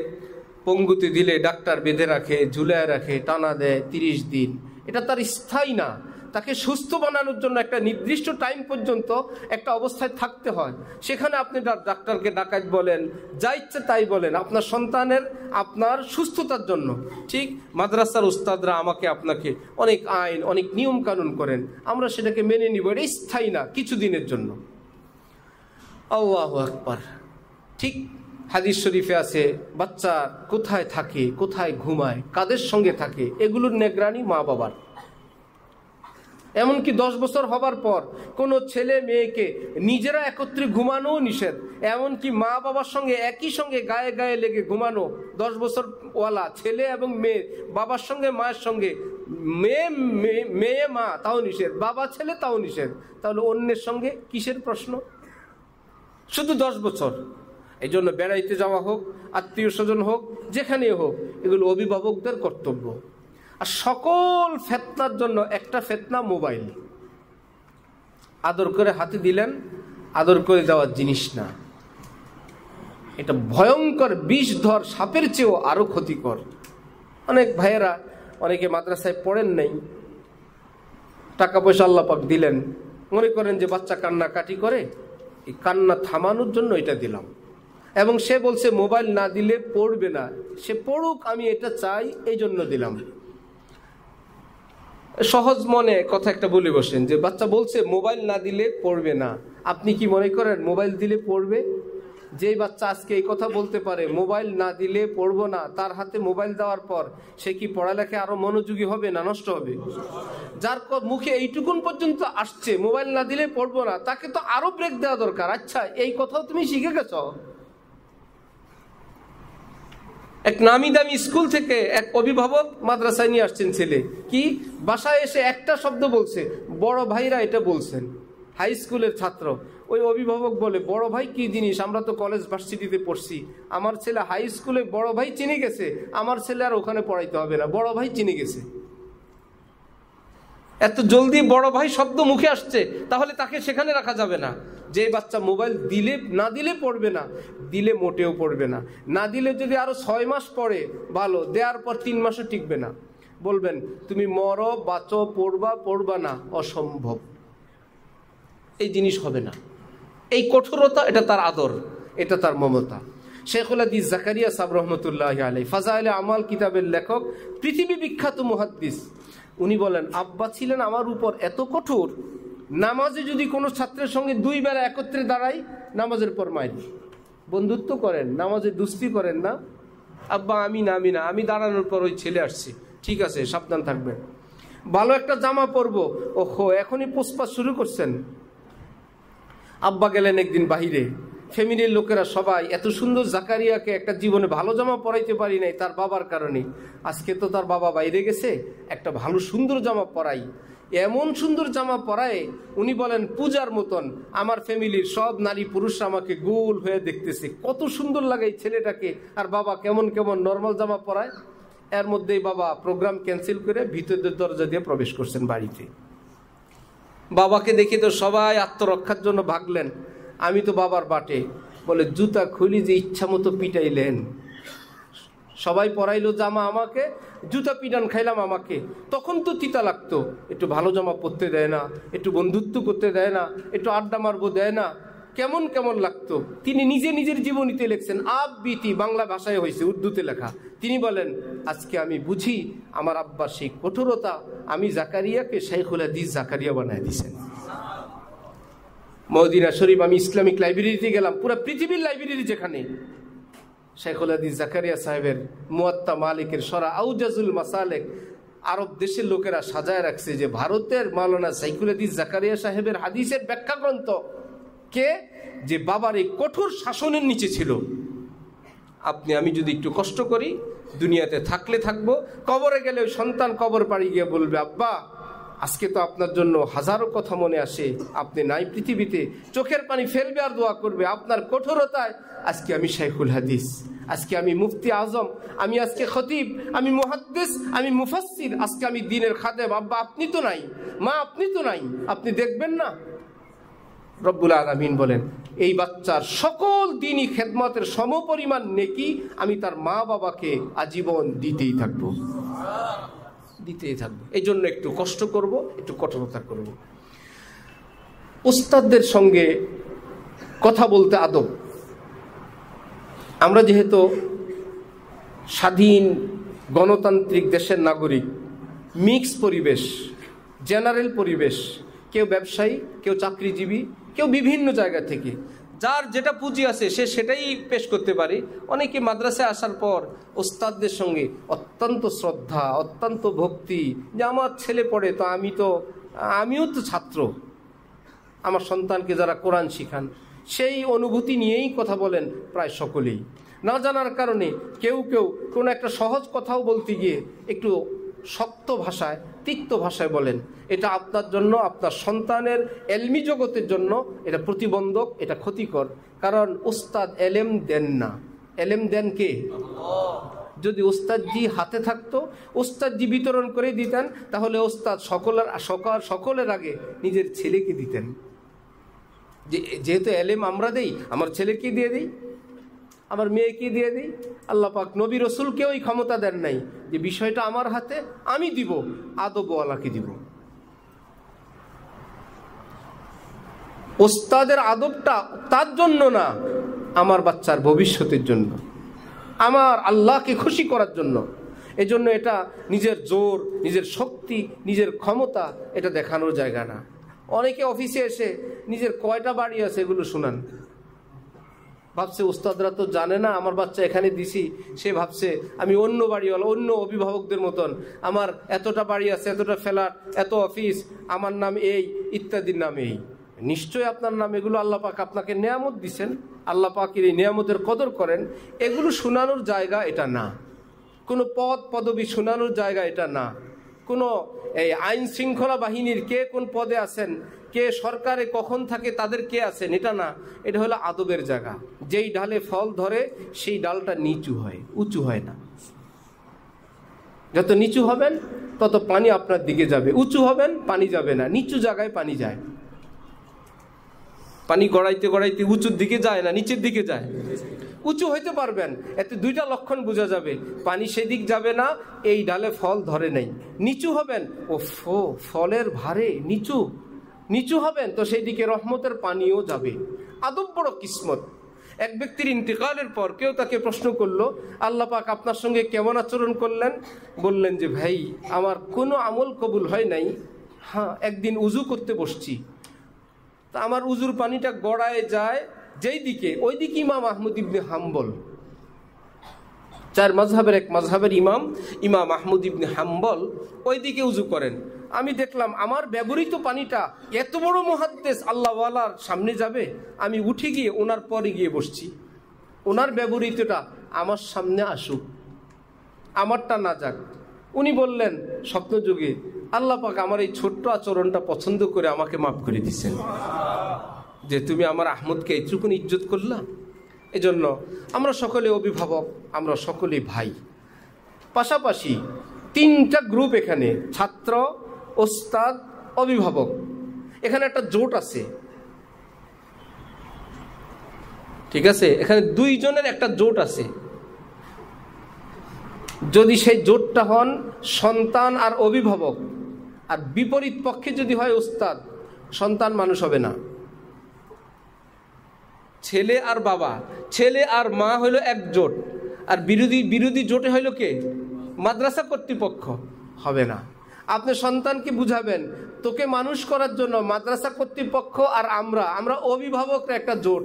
পঙ্গুতে দিলে ডাক্তার বেঁধে রাখে, ঝুলায় রাখে, টানা দেয় 30 দিন। এটা তার স্থায়ী না, তাকে সুস্থ বানানোর জন্য একটা নির্দিষ্ট টাইম পর্যন্ত একটা অবস্থায় থাকতে হয়। সেখানে আপনি ডাক্তারকে ডাকাত বলেন, যা ইচ্ছে তাই বলেন, আপনার সন্তানের, আপনার সুস্থতার জন্য। ঠিক মাদ্রাসার উস্তাদরা আমাকে আপনাকে অনেক আইন, অনেক নিয়ম কানুন করেন, আমরা সেটাকে মেনে নিব, এটা স্থায়ী না, কিছুদিনের জন্য। আল্লাহু আকবার। ঠিক হাদিস শরীফে আছে, বাচ্চা কোথায় থাকে, কোথায় ঘুমায়, কাদের সঙ্গে থাকে, এগুলোর নিগরানি মা বাবার। এমনকি 10 বছর হবার পর কোনো ছেলে মেয়েকে নিজেরা একত্রে ঘুমানো নিষেধ, এমনকি মা বাবার সঙ্গে একই সঙ্গে গায়ে গায়ে লেগে ঘুমানো, 10 বছর ওয়ালা ছেলে এবং মেয়ে, বাবার সঙ্গে মায়ের সঙ্গে, মেয়ে মা তাও নিষেধ, বাবা ছেলে তাও নিষেধ। তাহলে অন্যের সঙ্গে কিসের প্রশ্ন? শুধু 10 বছর। এই জন্য বেড়াইতে যাওয়া হোক, আত্মীয় স্বজন হোক, যেখানে হোক, এগুলো অভিভাবকদের কর্তব্য। আর সকল ফেতনার জন্য একটা ফেতনা, মোবাইল। আদর করে হাতে দিলেন, আদর করে দেওয়ার জিনিস না, এটা ভয়ঙ্কর বিষধর সাপের চেয়েও আরো ক্ষতিকর। অনেক ভাইয়েরা, অনেকে মাদ্রাসায় পড়েন নাই, টাকা পয়সা আল্লাহ পাক দিলেন, মনে করেন যে বাচ্চা কান্নাকাটি করে, এই কান্না থামানোর জন্য এটা দিলাম, এবং সে বলছে মোবাইল না দিলে পড়বে না, সে পড়ুক, আমি এটা চাই, এই জন্য দিলাম। সহজ মনে কথা একটা বলে বসেন যে বাচ্চা বলছে মোবাইল না দিলে পড়বে না, আপনি কি মনে করেন মোবাইল দিলে পড়বে? যেই বাচ্চা আজকে এই কথা বলতে পারে মোবাইল না দিলে পড়বো না, তার হাতে মোবাইল দেওয়ার পর সে কি পড়ালেখায় আরো মনোযোগী হবে না নষ্ট হবে? যার মুখে এইটুকুন পর্যন্ত আসছে মোবাইল না দিলে পড়বো না, তাকে তো আরো ব্রেক দেওয়া দরকার। আচ্ছা, এই কথাও তুমি শিখে গেছ? এক নামি দামি স্কুল থেকে এক অভিভাবক মাদ্রাসায় নিয়ে আসছেন ছেলে, কি বাসায় এসে একটা শব্দ বলছে, বড় ভাইরা এটা বলছেন, হাই স্কুলের ছাত্র। ওই অভিভাবক বলে, বড় ভাই কি জিনিস, আমরা তো কলেজ ভার্সিটিতে পড়ছি, আমার ছেলে হাই স্কুলে বড় ভাই চিনে গেছে, আমার ছেলে আর ওখানে পড়াইতে হবে না, বড় ভাই চিনে গেছে। এত জলদি বড় ভাই শব্দ মুখে আসছে, তাহলে তাকে সেখানে রাখা যাবে না। যে বাচ্চা মোবাইল দিলে না দিলে পড়বে না, দিলে মোটেও পড়বে না, না দিলে যদি আরো 6 মাস পড়ে ভালো, দেওয়ার পর 3 মাসও টিকবে না, বলবেন তুমি মরো বাঁচো, পড়বা না, অসম্ভব, এই জিনিস হবে না। এই কঠোরতা, এটা তার আদর, এটা তার মমতা। শেখুল হাদিস জাকারিয়া সাহেব রহমতুল্লাহি আলাইহি, ফাজাইলে আমাল কিতাবের লেখক, পৃথিবী বিখ্যাত মুহাদ্দিস, উনি বলেন আব্বা ছিলেন আমার উপর এত কঠোর, নামাজে যদি কোনো ছাত্রের সঙ্গে 2 বেলা একত্রে দাঁড়াই, নামাজের পর মাইরি। বন্ধুত্ব করেন, নামাজে দুস্তি করেন না। আব্বা আমি না, আমি দাঁড়ানোর পর ওই ছেলে আসছে, ঠিক আছে সাবধান থাকবেন। ভালো একটা জামা পরবো, ওহো এখনই পোষপাস শুরু করছেন। আব্বা গেলেন একদিন বাহিরে, ফ্যামিলির লোকেরা সবাই এত সুন্দর জাকারিয়াকে একটা জীবনে ভালো জামা পরাইতে পারি নাই তার বাবার কারণে। আজকে তো তার বাবা বাইরে গেছে, একটা ভালো সুন্দর জামা পরাই। এমন সুন্দর জামা পরায় উনি বলেন পূজার মতন। আমার ফ্যামিলির সব নারী পুরুষরা আমাকে গোল হয়ে দেখতেছে, কত সুন্দর লাগে এই ছেলেটাকে। আর বাবা কেমন কেমন নর্মাল জামা পরায়। এর মধ্যেই বাবা প্রোগ্রাম ক্যান্সেল করে ভিতরের দরজা দিয়ে প্রবেশ করছেন বাড়িতে। বাবাকে দেখে তো সবাই আত্মরক্ষার জন্য ভাগলেন। আমি তো বাবার বাটে, বলে জুতা খুলি যে ইচ্ছা মতো পিটাইলেন। সবাই পরাইলো জামা আমাকে, জুতা পিটান খাইলাম আমাকে। তখন তো তিতা লাগতো, একটু ভালো জামা পরতে দেয় না, একটু বন্ধুত্ব করতে দেয় না, একটু আড্ডা মারবো দেয় না, কেমন কেমন লাগতো। তিনি নিজে নিজের জীবনীতে লিখছেন, আব বিতি, বাংলা ভাষায় হয়েছে, উর্দুতে লেখা। তিনি বলেন, আজকে আমি বুঝি আমার আব্বার সেই কঠোরতা আমি জাকারিয়াকে শাইখুল হাদিস জাকারিয়া বানায় দিয়েছেন। মদিনা শরীফ আমি ইসলামিক লাইব্রেরিতে গেলাম, পুরো পৃথিবীর লাইব্রেরি যেখানে শাইখুল হাদিস জাকারিয়া সাহেবের মুয়াত্তা মালিকের সরা আউজাজুল মাসালেক আরব দেশের লোকেরা সাজায় রাখছে যে ভারতের মাওলানা শাইখুল হাদিস জাকারিয়া সাহেবের হাদিসের ব্যাখ্যা গ্রন্থ। কে? যে বাবার এই কঠোর শাসনের নিচে ছিল। আপনি আমি যদি একটু কষ্ট করি, দুনিয়াতে থাকলে থাকবো, কবরে গেলে ওই সন্তান কবর পাড়ি গিয়ে বলবে, আব্বা আজকে তো আপনার জন্য হাজারো কথা মনে আসে, আপনি নাই পৃথিবীতে, চোখের পানি ফেলবে আর দোয়া করবে। আপনার কঠোরতায় আজকে আমি শাইখুল হাদিস, আজকে আমি মুফতি আজম, আমি আজকে খতিব, আমি মুহাদ্দিস, আমি মুফাসসির, আজকে আমি দ্বীনের খাদেম। আব্বা আপনি তো নাই, মা আপনি তো নাই, আপনি দেখবেন না? রব্বুল আলামিন বলেন, এই বাচ্চার সকল দ্বীনি খেদমতের সমপরিমাণ নেকি আমি তার মা বাবাকে আজীবন দিতেই থাকবো, দিতেই থাকবো। এই জন্য একটু কষ্ট করব, একটু কঠোরতা করব। উস্তাদদের সঙ্গে কথা বলতে আদব। আমরা যেহেতু স্বাধীন গণতান্ত্রিক দেশের নাগরিক, মিক্স পরিবেশ, জেনারেল পরিবেশ, কেউ ব্যবসায়ী, কেউ চাকরিজীবী, কেউ বিভিন্ন জায়গা থেকে, যার যেটা পুঁজি আছে সে সেটাই পেশ করতে পারে। অনেকে মাদ্রাসায় আসার পর ওস্তাদদের সঙ্গে অত্যন্ত শ্রদ্ধা, অত্যন্ত ভক্তি, যে আমার ছেলে পড়ে তো আমিও তো ছাত্র, আমার সন্তানকে যারা কোরআন শিখান, সেই অনুভূতি নিয়েই কথা বলেন প্রায় সকলেই। না জানার কারণে কেউ কেউ কোনো একটা সহজ কথাও বলতে গিয়ে একটু শক্ত ভাষায়, তিক্ত ভাষায় বলেন। এটা আপনার জন্য, আপনার সন্তানের এলমি জগতের জন্য এটা প্রতিবন্ধক, এটা ক্ষতিকর। কারণ উস্তাদ এলেম দেন না, এলেম দেন কে? যদি উস্তাদজি হাতে থাকতো, উস্তাদজি বিতরণ করে দিতেন, তাহলে উস্তাদ সকলের আগে নিজের ছেলেকে দিতেন। যেহেতু এলেম আমরা দেই, আমার ছেলেকে দিয়ে দিই, আমার মেয়েকে দিয়ে দিই। আল্লাহ পাক নবী রসুলকে ওই ক্ষমতা দেন নাই যে বিষয়টা আমার হাতে, আমি দিব, আদবওয়ালাকে দিব। ওস্তাদের আদবটা তার জন্য না, আমার বাচ্চার ভবিষ্যতের জন্য, আমার আল্লাহকে খুশি করার জন্য। এজন্য এটা নিজের জোর, নিজের শক্তি, নিজের ক্ষমতা এটা দেখানোর জায়গা না। অনেকে অফিসে এসে নিজের কয়টা বাড়ি আছে এগুলো শোনান, ভাবছে উস্তাদরা তো জানে না আমার বাচ্চা এখানে দিছি, সে ভাবছে আমি অন্য বাড়িওয়ালা, অন্য অভিভাবকদের মতন, আমার এতটা বাড়ি আছে, এতটা ফ্ল্যাট, এত অফিস, আমার নাম এই, ইত্যাদির নাম এই। নিশ্চয় আপনার নাম এগুলো আল্লাহ পাক আপনাকে নেয়ামত দিছেন, আল্লাহ পাকের এই নেয়ামতের কদর করেন। এগুলো শোনানোর জায়গা এটা না, কোনো পদ পদবি শোনানোর জায়গা এটা না, কোনো এই আইন শৃঙ্খলা বাহিনীর কে কোন পদে আছেন, কে সরকারে কখন থাকে তাদের কে আছেন, এটা না। এটা হলো আদবের জায়গা। যেই ডালে ফল ধরে সেই ডালটা নিচু হয়, উঁচু হয় না। যত নিচু হবেন তত পানি আপনার দিকে যাবে, উঁচু হবেন পানি যাবে না, নিচু জায়গায় পানি যায়। পানি গড়াইতে গড়াইতে উঁচুর দিকে যায় না, নিচের দিকে যায়। উঁচু হইতে পারবেন, এতে দুইটা লক্ষণ বোঝা যাবে, পানি সেদিক যাবে না, এই ডালে ফল ধরে নেই। নিচু হবেন, ও ফলের ভারে নিচু, নিচু হবেন তো সেই দিকে রহমতের পানিও যাবে। আদব বড় কিসমত। এক ব্যক্তির ইন্তেকালের পর কেউ তাকে প্রশ্ন করলো, আল্লাহ পাক আপনার সঙ্গে কেমন আচরণ করলেন? বললেন যে ভাই আমার কোনো আমল কবুল হয় নাই, হ্যাঁ একদিন উজু করতে বসছি, তা আমার উজুর পানিটা গড়ায় যায় যেই দিকে, ওই দিকে ইমাম আহমদ ইবনে হাম্বল, চার মাযহাবের এক মাযহাবের ইমাম আহমদ ইবনে হাম্বল ওই দিকে উজু করেন। আমি দেখলাম আমার ব্যবহৃত পানিটা এত বড় মুহাদ্দিস আল্লাহওয়ালার সামনে যাবে, আমি উঠে গিয়ে ওনার পরে গিয়ে বসছি, ওনার ব্যবহৃতটা আমার সামনে আসুক, আমারটা না যাক। উনি বললেন স্বপ্নযুগে আল্লাহ পাক আমার এই ছোট্ট আচরণটা পছন্দ করে আমাকে মাফ করে দিচ্ছেন, যে তুমি আমার আহমদকে এইটুকুন ইজ্জত করলা। এজন্য আমরা সকলে অভিভাবক, আমরা সকলে ভাই। পাশাপাশি তিনটা গ্রুপ এখানে, ছাত্র, ওস্তাদ, অভিভাবক, এখানে একটা জোট আছে, ঠিক আছে? এখানে দুইজনের একটা জোট আছে। যদি সেই জোটটা হন সন্তান আর অভিভাবক, আর বিপরীত পক্ষে যদি হয় ওস্তাদ, সন্তান মানুষ হবে না। ছেলে আর বাবা, ছেলে আর মা হইল এক জোট, আর বিরোধী জোটে হইল কে? মাদ্রাসা কর্তৃপক্ষ, হবে না। আপনি সন্তানকে বুঝাবেন তোকে মানুষ করার জন্য মাদ্রাসা কর্তৃপক্ষ আর আমরা অভিভাবকরা একটা জোট,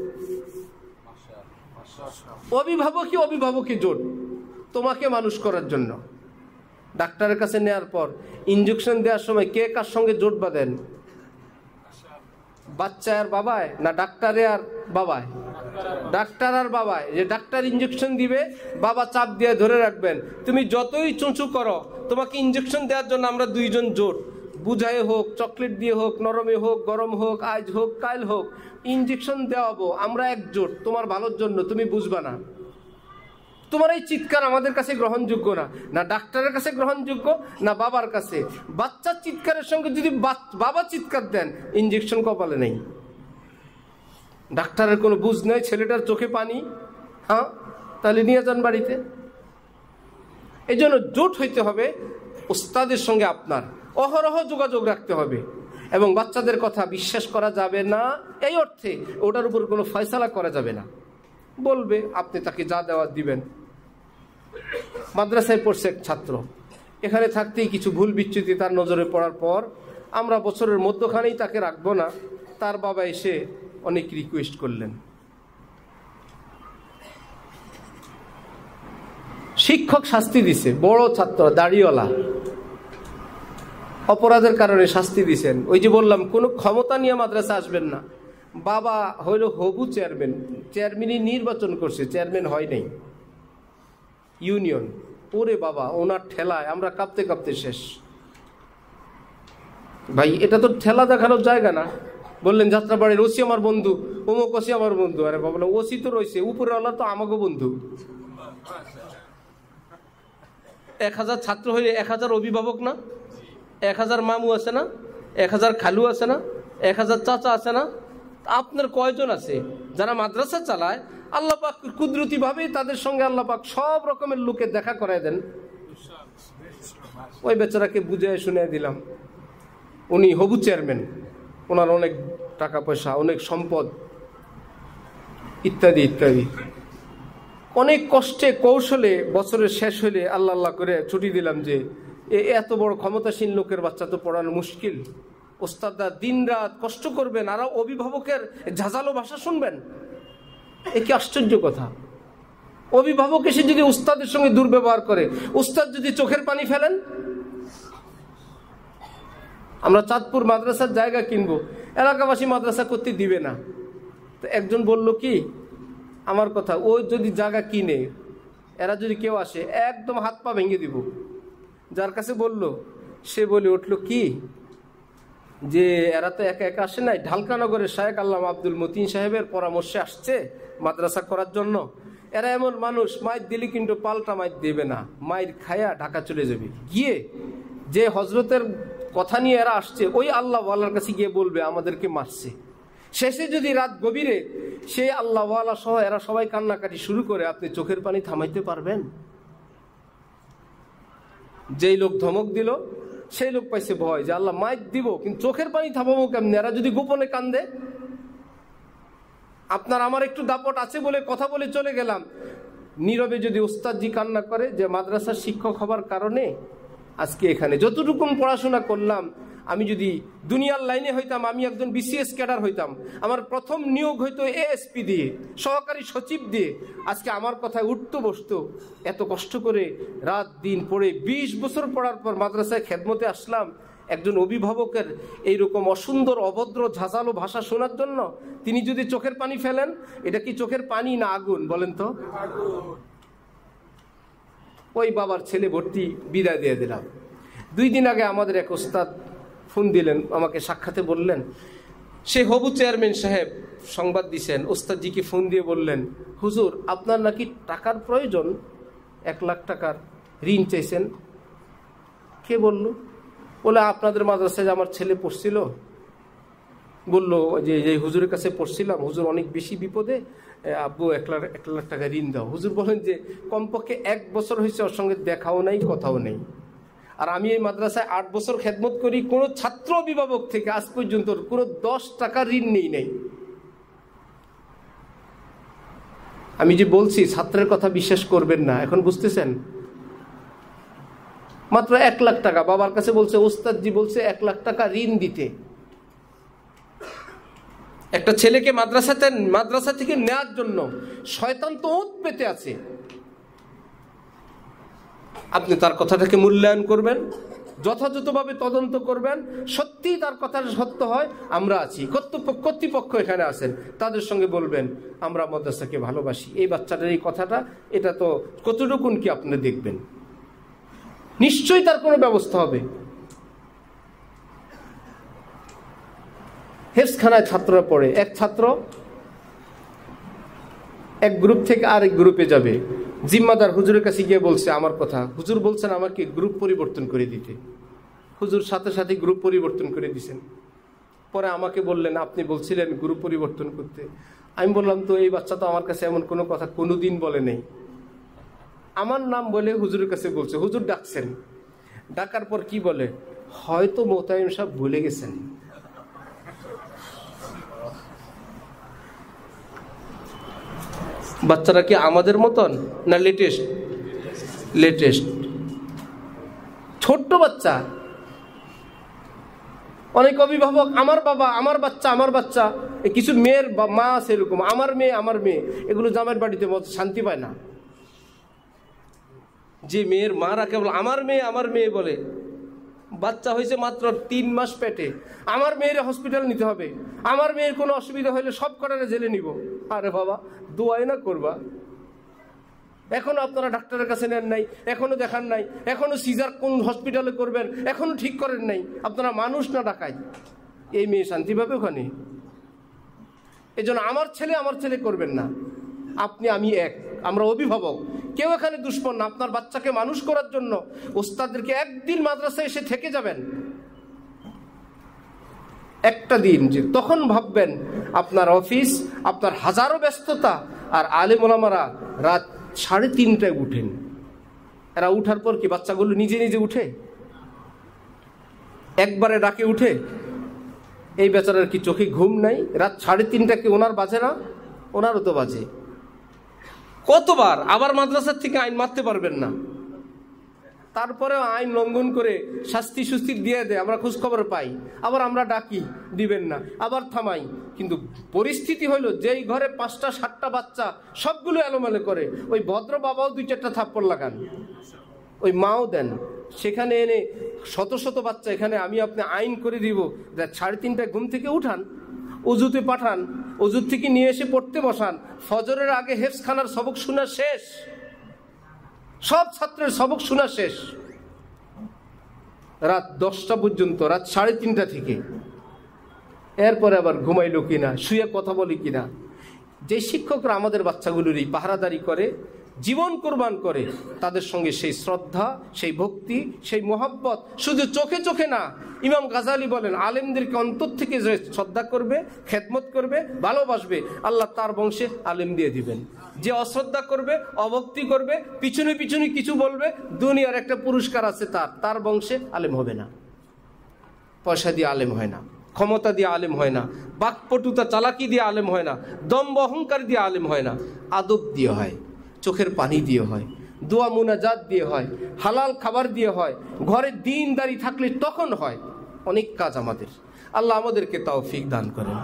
অভিভাবকই জোট তোমাকে মানুষ করার জন্য। ডাক্তারের কাছে নেওয়ার পর ইনজেকশন দেওয়ার সময় কে কার সঙ্গে জোট বাঁধেন? বাচ্চা আর বাবায়, না ডাক্তারে আর বাবায়? ডাক্তার আর বাবায়। যে ডাক্তার ইনজেকশন দিবে, বাবা চাপ দিয়ে ধরে রাখবেন, তুমি যতই চুঁচু করো তোমাকে ইনজেকশন দেওয়ার জন্য আমরা দুইজন জোট, বুঝায় হোক, চকলেট দিয়ে হোক, নরমে হোক, গরম হোক, আজ হোক কাল হোক, ইনজেকশন দেওয়াবো, আমরা একজোট তোমার ভালোর জন্য, তুমি বুঝবা না। তোমার এই চিৎকার আমাদের কাছে গ্রহণযোগ্য না, না ডাক্তারের কাছে গ্রহণযোগ্য, না বাবার কাছে। বাচ্চার চিৎকারের সঙ্গে যদি বাবা চিৎকার দেন, ইনজেকশন কপালে নেই, ডাক্তারের কোনো বুঝ নেই, ছেলেটার চোখে পানি, হ্যাঁ তাহলে নিয়ে যান বাড়িতে। এই জন্য জোট হইতে হবে ওস্তাদের সঙ্গে, আপনার অহরহ যোগাযোগ রাখতে হবে, এবং বাচ্চাদের কথা বিশ্বাস করা যাবে না এই অর্থে ওটার উপর কোনো ফয়সালা করা যাবে না। বলবে আপনি তাকে যা দেওয়ার দিবেন। মাদ্রাসায় পড়ছে এক ছাত্র, এখানে থাকতেই কিছু ভুল বিচ্যুতি তার নজরে পড়ার পর আমরা বছরের মধ্যখানেই তাকে রাখবো না, তার বাবা এসে অনেক রিকোয়েস্ট করলেন। শিক্ষক শাস্তি দিছে, বড় ছাত্র দাড়িওয়ালা, অপরাধের কারণে শাস্তি দিছেন। ওই যে বললাম কোনো ক্ষমতা নিয়ে মাদ্রাসা আসবেন না। বাবা হইল হবু চেয়ারম্যানই নির্বাচন করছে, চেয়ারম্যান হয় নাই, ইউনিয়ন। ওরে বাবা, ওনার ঠেলায় আমরা কাঁপতে কাঁপতে শেষ। ভাই এটা তো ঠেলা দেখানোর জায়গা না। বললেন যাত্রাবাড়ির ওসি আমার বন্ধু, অমুক ওসি আমার বন্ধু। আরে বাবা, ওসি তো রয়েছে, উপরেওয়ালা তো আমাকে বন্ধু। 1000 ছাত্র হইলে 1000 অভিভাবক না? 1000 মামু আছে না? 1000 খালু আছে না? 1000 চাচা আছে না? আপনার কয়জন আছে যারা মাদ্রাসা চালায়? আল্লাহ পাক কুদরতি ভাবেই তাদের সঙ্গে আল্লাহ পাক সব রকমের লোকের দেখা করায় দেন। ওই বেচারাকে বুঝিয়ে শুনিয়ে দিলাম, উনি হবু চেয়ারম্যান, ওনার অনেক টাকা পয়সা, অনেক সম্পদ, ইত্যাদি ইত্যাদি। অনেক কষ্টে কৌশলে বছরের শেষ হইলে আল্লাহ আল্লাহ করে ছুটি দিলাম যে এত বড় ক্ষমতাসীন লোকের বাচ্চা তো পড়ানো মুশকিল। ওস্তাদরা দিন রাত কষ্ট করবেন, আর অভিভাবকের ঝাঁঝালো ভাষা শুনবেন। এ কি আশ্চর্য কথা! অভিভাবক এসে যদি উস্তাদের সঙ্গে দুর্ব্যবহার করে, উস্তাদ যদি চোখের পানি ফেলেন। আমরা চাঁদপুর মাদ্রাসার জায়গা কিনবো, এলাকাবাসী মাদ্রাসা করতে দিবে না। তো একজন বলল কি আমার কথা, ও যদি জায়গা কিনে, এরা যদি কেউ আসে একদম হাত পা ভেঙে দিব। যার কাছে বলল সে বলে উঠল কি যে এরা তো একা একা আসে নাই, ঢালকানগরের শায়েখ আল্লামা আব্দুল মতিন সাহেবের পরামর্শে আসছে মাদ্রাসা করার জন্য। এরা এমন মানুষ, মাইর দিলে কিন্তু পাল্টা মাইর দেবে না, মাইর খায়া ঢাকা চলে যাবে। গিয়ে যে হজরতের কথা নিয়ে এরা আসছে ওই আল্লাহওয়ালার কাছে গিয়ে বলবে আমাদেরকে মারছে। শেষে যদি রাত গভীরে সেই আল্লাহওয়ালা সহ এরা সবাই কান্নাকাটি শুরু করে, আপনি চোখের পানি থামাইতে পারবেন? যেই লোক ধমক দিল সেই লোক পাইছে ভয় যে আল্লাহ মাইক দিব, কিন্তু চোখের পানি থামাবো কেমনে? এরা যদি গোপনে কান্দে। আপনার আমার একটু দাপট আছে বলে কথা বলে চলে গেলাম, নীরবে যদি ওস্তাদজি কান্না করে যে মাদ্রাসার শিক্ষক হবার কারণে আজকে এখানে যতটুকু পড়াশোনা করলাম, আমি যদি দুনিয়ার লাইনে হইতাম, আমি একজন বিসিএস ক্যাডার হইতাম, আমার প্রথম নিয়োগ হইতো এএসপি দিয়ে, সহকারী সচিব দিয়ে, আজকে আমার কথায় উঠতো বসতো। এত কষ্ট করে রাত দিন পড়ে 20 বছর পড়ার পর মাদ্রাসায় খেদমতে আসলাম, একজন অভিভাবকের এইরকম অসুন্দর অভদ্র ঝাঁঝালো ভাষা শোনার জন্য তিনি যদি চোখের পানি ফেলেন, এটা কি চোখের পানি না আগুন বলেন তো? ওই বাবার ছেলে ভর্তি, বিদায় দিয়ে দিলাম। 2 দিন আগে আমাদের এক ওস্তাদ ফোন দিলেন আমাকে, সাক্ষাতে বললেন, সে হবু চেয়ারম্যান সাহেব সংবাদ দিছেন, ওস্তাদজিকে ফোন দিয়ে বললেন, হুজুর আপনার নাকি টাকার প্রয়োজন, 1 লাখ টাকার ঋণ চাইছেন। কে বলল? বলে আপনাদের মাদ্রাসায় আমার ছেলে পড়ছিল, বললো যে হুজুরের কাছে পড়ছিলাম, হুজুর অনেক বেশি বিপদে, আব্বু 1 লাখ টাকা ঋণ দাও। হুজুর বলেন যে কমপক্ষে 1 বছর হয়েছে ওর সঙ্গে দেখাও নাই, কথাও নেই। আর আমি এই মাদ্রাসায় 8 বছর খেদমত করি, কোনো ছাত্র অভিভাবক থেকে আজ পর্যন্ত কোনো 10 টাকা ঋণ নেই নাই। আমি যে বলছি ছাত্রের কথা বিশ্বাস করবেন না, এখন বুঝতেছেন? মাত্র 1 লাখ টাকা বাবার কাছে বলছে, ওস্তাদজি বলছে 1 লাখ টাকা ঋণ দিতে। একটা ছেলেকে মাদ্রাসা থেকে নেওয়ার জন্য শয়তান তো ওঁত পেতে আছে। আপনি তার কথাটাকে মূল্যায়ন করবেন, যথাযথভাবে তদন্ত করবেন, সত্যি তার কথা সত্য হয়, আমরা আছি, কর্তৃপক্ষ এখানে আছেন, তাদের সঙ্গে বলবেন আমরা মাদ্রাসাকে ভালোবাসি। এই বাচ্চাটার এই কথাটা, এটা তো কতটুকুন কি আপনি দেখবেন, নিশ্চয়ই তার কোনো ব্যবস্থা হবে। হেফজখানায় ছাত্ররা পড়ে, এক ছাত্র এক গ্রুপ থেকে আরেক গ্রুপে যাবে, জিম্মাদার হুজুরের কাছে গিয়ে বলছে আমার কথা, হুজুর বলছেন আমাকে গ্রুপ পরিবর্তন করে দিতে। হুজুর সাথে সাথে গ্রুপ পরিবর্তন করে দিয়েছেন। পরে আমাকে বললেন আপনি বলছিলেন গ্রুপ পরিবর্তন করতে। আমি বললাম তো এই বাচ্চা তো আমার কাছে এমন কোনো কথা কোনোদিন বলে নেই, আমার নাম বলে হুজুরের কাছে বলছে, হুজুর ডাকছেন, ডাকার পর কি বলে, হয়তো মোতায়েম সাহেব ভুলে গেছেন। বাচ্চারা কি আমাদের মতন না লেটেস্ট? ছোট্ট বাচ্চা। অনেক অভিভাবক আমার বাবা, আমার বাচ্চা, কিছু মেয়ের মা আছে এরকম, আমার মেয়ে, এগুলো জামাইয়ের বাড়িতে শান্তি পায় না। যে মেয়ের মারা কেবল আমার মেয়ে বলে, বাচ্চা হয়েছে মাত্র 3 মাস পেটে, আমার মেয়ের হসপিটাল নিতে হবে, আমার মেয়ের কোনো অসুবিধা হলে সব কটারে জেলে নিব। আরে বাবা, দোয়াই না করবা? এখনো আপনারা ডাক্তারের কাছে নেন নাই, এখনো দেখান নাই, এখনো সিজার কোন হসপিটালে করবেন এখনো ঠিক করেন নাই, আপনারা মানুষ না ডাকাই? এই মেয়ে শান্তি পাবে ওখানে? এই জন্য আমার ছেলে করবেন না। আপনি আমি এক, আমরা অভিভাবক, কেউ এখানে দুশ্মন না। আপনার বাচ্চাকে মানুষ করার জন্য ওস্তাদদেরকে একদিন মাদ্রাসায় এসে থেকে যাবেন, একটা দিন, যে তখন ভাববেন আপনার অফিস, আপনার হাজারো ব্যস্ততা, আর আলেম ওলামারা রাত 3:30টায় উঠেন। এরা উঠার পর কি বাচ্চাগুলো নিজে উঠে? একবারে ডাকে উঠে? এই বেচারার কি চোখে ঘুম নাই? রাত 3:30টা কি ওনার বাজে না? ওনারও তো বাজে। কতবার আবার মাদ্রাসার থেকে আইন মারতে পারবেন না, তারপরেও আইন লঙ্ঘন করে শাস্তি সুস্তি দিয়ে দেয়, আমরা খোঁজ খবর পাই, আবার আমরা ডাকি, দিবেন না, আবার থামাই। কিন্তু পরিস্থিতি হইল যেই ঘরে 5টা 7টা বাচ্চা সবগুলো এলোমেলো করে, ওই ভদ্র বাবাও 2-4টা থাপ্পড় লাগান, ওই মাও দেন, সেখানে এনে শত বাচ্চা, এখানে আমি আপনি আইন করে দিব 3:30টায় ঘুম থেকে উঠান, অজুতে পাঠান, অজুর থেকে নিয়ে এসে পড়তে বসান, ফজরের আগে হেফজখানার সবক শোনা শেষ, সব ছাত্রের সবক শোনা শেষ, রাত 10টা পর্যন্ত, রাত 3:30টা থেকে। এরপরে আবার ঘুমাইলো কিনা, শুয়ে কথা বলি কিনা। যে শিক্ষকরা আমাদের বাচ্চাগুলোরই পাহারাদারি করে, জীবন কোরবান করে, তাদের সঙ্গে সেই শ্রদ্ধা, সেই ভক্তি, সেই মোহাব্বত শুধু চোখে না। ইমাম গাজালি বলেন আলেমদেরকে অন্তর থেকে যে শ্রদ্ধা করবে, খেদমত করবে, ভালোবাসবে, আল্লাহ তার বংশে আলেম দিয়ে দিবেন। যে অশ্রদ্ধা করবে, অভক্তি করবে, পিছনে কিছু বলবে, দুনিয়ার একটা পুরস্কার আছে তার বংশে আলেম হবে না। পয়সা দিয়ে আলেম হয় না, ক্ষমতা দিয়ে আলেম হয় না, বাকপটুতা চালাকি দিয়ে আলেম হয় না, দম্ভ অহংকার দিয়ে আলেম হয় না, আদব দিয়ে হয়, চোখের পানি দিয়ে হয়, দোয়া মুনাজাত দিয়ে হয়, হালাল খাবার দিয়ে হয়, ঘরে দিনদারি থাকলে তখন হয়। অনেক কাজ আমাদের, আল্লাহ আমাদেরকে তৌফিক দান করেন।